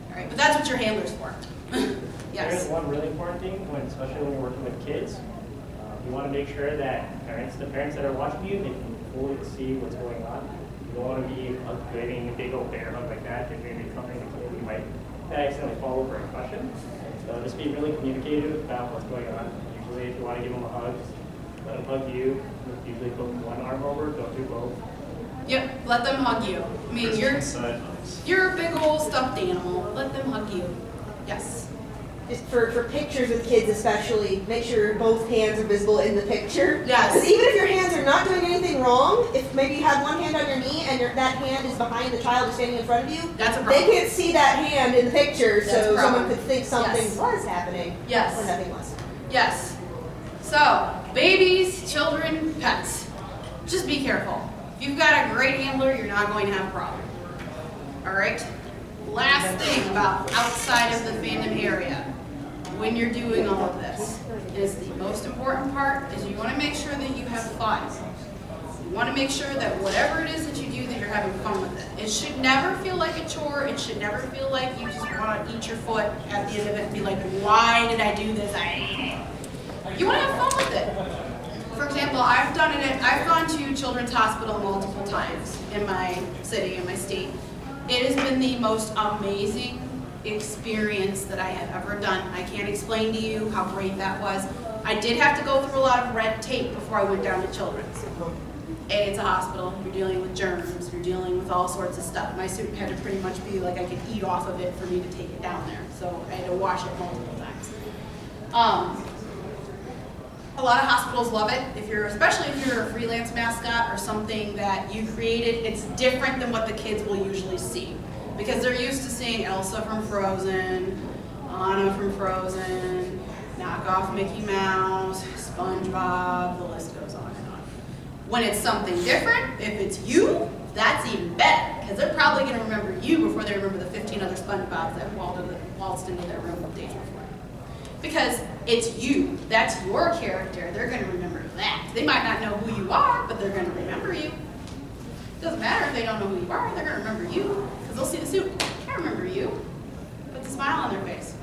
[SPEAKER 1] All right, but that's what your handler's for.
[SPEAKER 8] There's
[SPEAKER 1] Yes.
[SPEAKER 8] one really important thing, especially when you're working with kids. You want to make sure that the parents that are watching you, they can fully see what's going on. You don't want to be giving a big old bear hug like that. If you're going to be covering the kid, you might accidentally fall over a question. So just be really communicative about what's going on. Usually, if you want to give them a hug, let them hug you. Usually put one arm over, don't do both.
[SPEAKER 1] Yep, let them hug you. I mean, you're a big old stuffed animal. Let them hug you. Yes.
[SPEAKER 6] Just for pictures with kids especially, make sure both hands are visible in the picture.
[SPEAKER 1] Yes.
[SPEAKER 6] Because even if your hands are not doing anything wrong, if maybe you have one hand on your knee and that hand is behind the child who's standing in front of you,
[SPEAKER 1] That's a
[SPEAKER 6] they
[SPEAKER 1] problem.
[SPEAKER 6] can't see that hand in the picture,
[SPEAKER 1] That's a
[SPEAKER 6] so
[SPEAKER 1] problem.
[SPEAKER 6] someone could think something
[SPEAKER 1] Yes.
[SPEAKER 6] was happening
[SPEAKER 1] Yes.
[SPEAKER 6] when nothing was.
[SPEAKER 1] Yes. So, babies, children, pets. Just be careful. If you've got a great handler, you're not going to have a problem. All right? Last thing about outside of the fandom area, when you're doing all of this, is the most important part is you want to make sure that you have fun. You want to make sure that whatever it is that you do, that you're having fun with it. It should never feel like a chore. It should never feel like you just want to eat your foot at the end of it and be like, why did I do this? I hate it. You want to have fun with it. For example, I've gone to Children's Hospital multiple times in my city, in my state. It has been the most amazing experience that I have ever done. I can't explain to you how great that was. I did have to go through a lot of red tape before I went down to Children's. It's a hospital, you're dealing with germs, you're dealing with all sorts of stuff. My suit had to pretty much be like I could eat off of it for me to take it down there. So I had to wash it multiple times. A lot of hospitals love it, especially if you're a freelance mascot or something that you created. It's different than what the kids will usually see because they're used to seeing Elsa from Frozen, Anna from Frozen, knockoff Mickey Mouse, SpongeBob, the list goes on and on. When it's something different, if it's you, that's even better because they're probably going to remember you before they remember the 15 other SpongeBobs that waltzed into their room days before. Because it's you, that's your character, they're going to remember that. They might not know who you are, but they're going to remember you. It doesn't matter if they don't know who you are, they're going to remember you. Because they'll see the suit, I remember you. Put the smile on their face.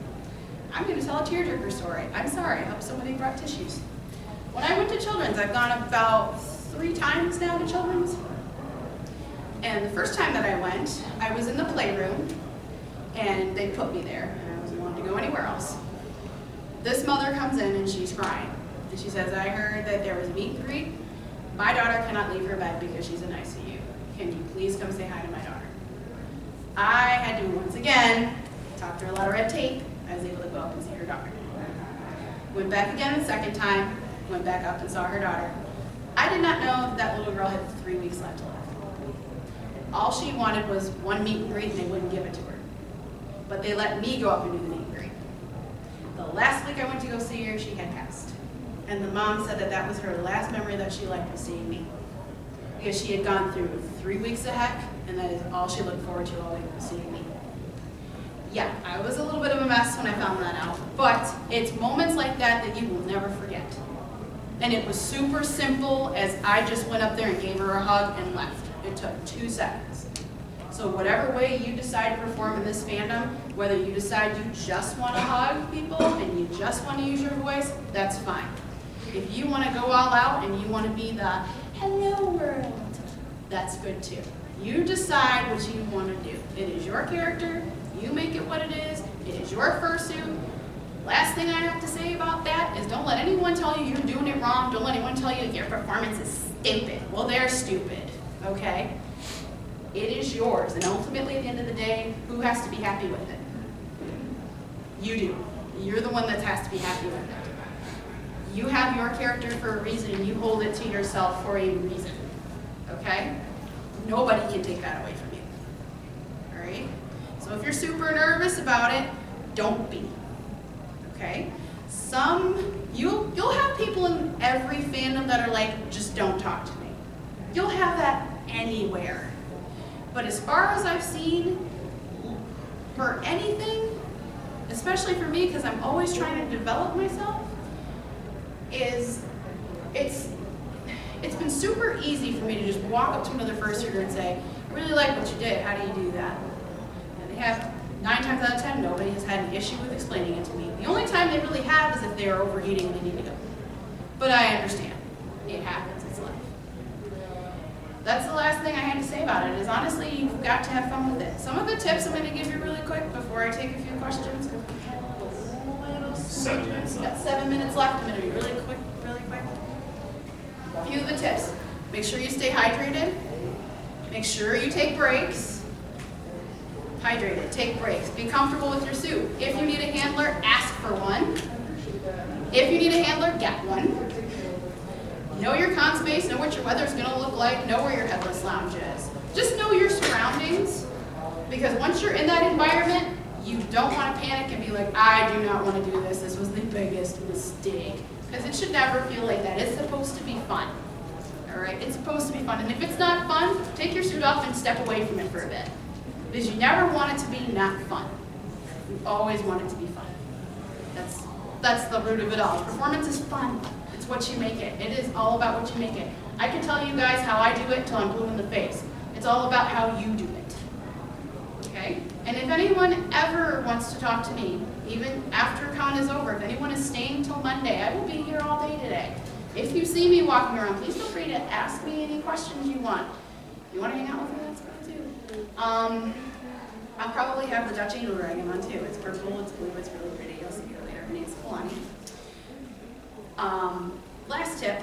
[SPEAKER 1] I'm going to tell a tearjerker story. I'm sorry, I hope somebody brought tissues. When I went to Children's, I've gone about 3 times now to Children's. And the first time that I went, I was in the playroom, and they put me there, and I wasn't wanting to go anywhere else. This mother comes in and she's crying. And she says, I heard that there was meet and greet. My daughter cannot leave her bed because she's in ICU. Can you please come say hi to my daughter? I had to, once again, talk to her, let her red tape. I was able to go up and see her daughter. Went back again the second time, went back up and saw her daughter. I did not know that little girl had 3 weeks left to live. All she wanted was one meet and greet and they wouldn't give it to her. But they let me go up and do the meet and greet. The last week I went to go see her, she had passed. And the mom said that that was her last memory that she liked was seeing me. Because she had gone through 3 weeks of heck, and that is all she looked forward to all week was seeing me. Yeah, I was a little bit of a mess when I found that out, but it's moments like that that you will never forget. And it was super simple as I just went up there and gave her a hug and left. It took 2 seconds. So whatever way you decide to perform in this fandom, whether you decide you just want to hug people and you just want to use your voice, that's fine. If you want to go all out and you want to be the hello world, that's good too. You decide what you want to do. It is your character, you make it what it is your fursuit. Last thing I have to say about that is don't let anyone tell you you're doing it wrong, don't let anyone tell you your performance is stupid. Well, they're stupid, okay? It is yours, and ultimately at the end of the day, who has to be happy with it? You do. You're the one that has to be happy with it. You have your character for a reason, and you hold it to yourself for a reason, okay? Nobody can take that away from you, all right? So if you're super nervous about it, don't be, okay? You'll have people in every fandom that are like, just don't talk to me. You'll have that anywhere. But as far as I've seen, for anything, especially for me, because I'm always trying to develop myself, it's been super easy for me to just walk up to another first year and say, I really like what you did, how do you do that? And they have, 9 times out of 10, nobody has had an issue with explaining it to me. The only time they really have is if they are overheating and they need to go. But I understand, it happens, it's life. That's the last thing I had to say about it, is honestly, you've got to have fun with it. Some of the tips I'm going to give you really quick before I take a few questions.
[SPEAKER 2] 7 minutes
[SPEAKER 1] Got
[SPEAKER 2] left.
[SPEAKER 1] 7 minutes left, I'm going to be really quick, really quick. A few of the tips. Make sure you stay hydrated. Make sure you take breaks. Hydrated, take breaks. Be comfortable with your suit. If you need a handler, ask for one. If you need a handler, get one. Know your con space, know what your weather's gonna look like, know where your headless lounge is. Just know your surroundings, because once you're in that environment, you don't want to panic and be like, I do not want to do this, this was the biggest mistake. Because it should never feel like that. It's supposed to be fun. All right, it's supposed to be fun. And if it's not fun, take your suit off and step away from it for a bit. Because you never want it to be not fun. You always want it to be fun. That's the root of it all. Performance is fun. It's what you make it. It is all about what you make it. I can tell you guys how I do it till I'm blue in the face. It's all about how you do it. Okay? And if anyone ever wants to talk to me, even after con is over, if anyone is staying till Monday, I will be here all day today. If you see me walking around, please feel free to ask me any questions you want. If you want to hang out with me, that's cool too. I'll probably have the Dutch Angel dragon on too. It's purple, it's blue, it's really pretty. You'll see her later. Her name's Kalani. Last tip,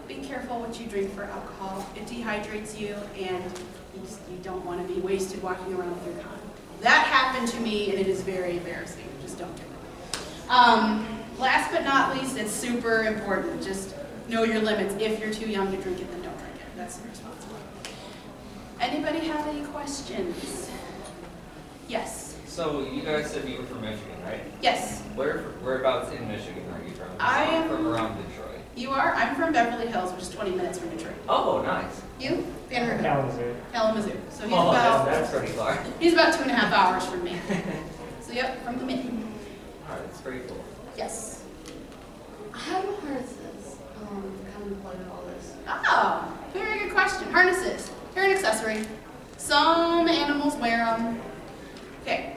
[SPEAKER 1] be careful what you drink for alcohol. It dehydrates you and you don't want to be wasted walking around with your con. That happened to me and it is very embarrassing. Just don't do it. Last but not least, it's super important. Just know your limits. If you're too young to drink it, then don't drink it. That's the responsibility. Anybody have any questions? Yes.
[SPEAKER 10] So you guys said you were from Michigan, right?
[SPEAKER 1] Yes.
[SPEAKER 10] Whereabouts in Michigan are you from?
[SPEAKER 1] I am
[SPEAKER 10] from around Detroit.
[SPEAKER 1] You are? I'm from Beverly Hills, which is 20 minutes from Detroit.
[SPEAKER 10] Oh, nice.
[SPEAKER 1] You? Van Rooten.
[SPEAKER 8] Kalamazoo.
[SPEAKER 1] Kalamazoo. So he's
[SPEAKER 10] Oh,
[SPEAKER 1] about
[SPEAKER 10] that's pretty far.
[SPEAKER 1] he's about 2.5 hours from me. So yep, from the mid.
[SPEAKER 10] All right, that's pretty cool.
[SPEAKER 1] Yes.
[SPEAKER 5] How do harnesses come into play with all this?
[SPEAKER 1] Oh, very good question. Harnesses. They're an accessory. Some animals wear them. Okay.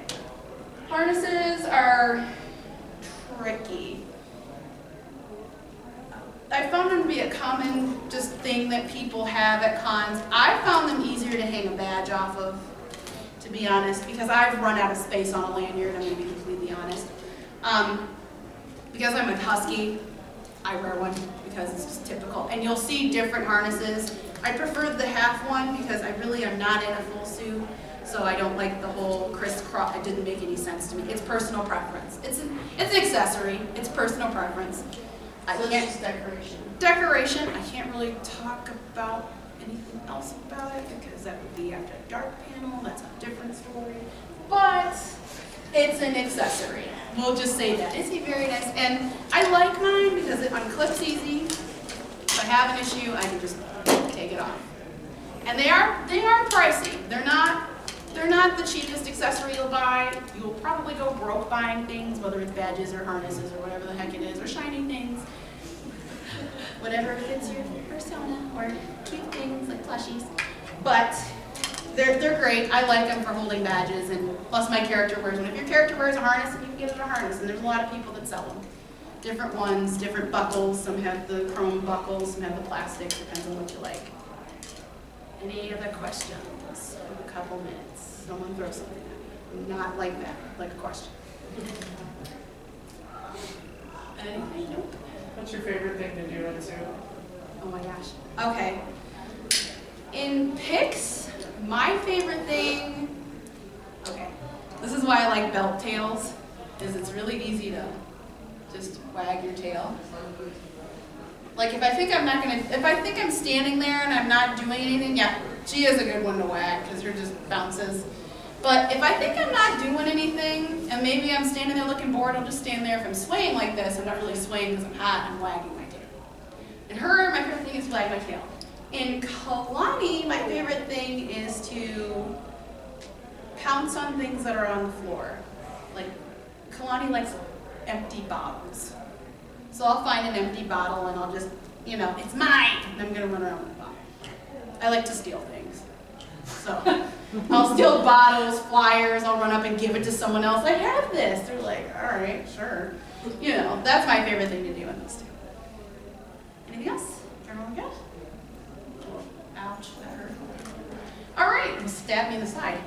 [SPEAKER 1] Harnesses are tricky. I found them to be a common just thing that people have at cons. I found them easier to hang a badge off of, to be honest, because I've run out of space on a lanyard, I'm going to be completely honest. Because I'm a husky, I wear one because it's just typical. And you'll see different harnesses. I prefer the half one because I really am not in a full suit, so I don't like the whole crisscross. It didn't make any sense to me. It's personal preference. It's an accessory. It's personal preference. I
[SPEAKER 5] So
[SPEAKER 1] can't
[SPEAKER 5] it's just decoration.
[SPEAKER 1] decoration. I can't really talk about anything else about it because that would be after a dark panel. That's a different story. But it's an accessory. We'll just say that. It's a very nice, and I like mine because it unclips easy. If I have an issue, I can just take it off. And they are pricey. They're not the cheapest accessory you'll buy. You'll probably go broke buying things, whether it's badges or harnesses or whatever the heck it is, or shiny things. Whatever fits your persona, or cute things like plushies. But they're great. I like them for holding badges, and plus my character wears one. If your character wears a harness, then you can get it a harness, and there's a lot of people that sell them. Different ones, different buckles. Some have the chrome buckles, some have the plastic, depends on what you like. Any other questions? We have a couple minutes. Someone throw something at me. Not like that, like a question. Anything? Nope.
[SPEAKER 9] What's your favorite thing to do in suit?
[SPEAKER 1] Oh my gosh. Okay. In picks, my favorite thing, okay, this is why I like belt tails, is it's really easy to just wag your tail. Like if I think I'm standing there and I'm not doing anything, yeah, she is a good one to wag because her just bounces. But if I think I'm not doing anything and maybe I'm standing there looking bored, I'll just stand there. If I'm swaying like this, I'm not really swaying because I'm hot, I'm wagging my tail. And her, my favorite thing is to wag my tail. In Kalani, my favorite thing is to pounce on things that are on the floor. Like, Kalani likes empty bottles. So I'll find an empty bottle and I'll just, you know, it's mine, and I'm gonna run around with the bottle. I like to steal things. So I'll steal bottles, flyers, I'll run up and give it to someone else. I have this. They're like, all right, sure. You know, that's my favorite thing to do in those two. Anything else? Everyone good? Ouch, that hurt. All right, stab me in the side.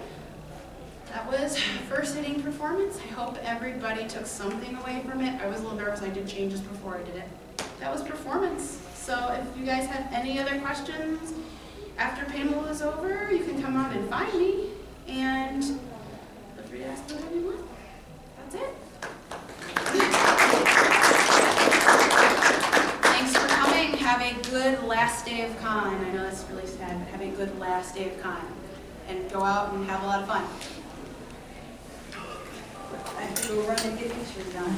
[SPEAKER 1] That was first hitting performance. I hope everybody took something away from it. I was a little nervous. I did changes before I did it. That was performance. So if you guys have any other questions after panel is over, you can come out and find me and feel free to ask whatever you want. That's it. Thanks for coming. Have a good last day of con. I know that's really sad, but have a good last day of con. And go out and have a lot of fun. I have to go run and get pictures done.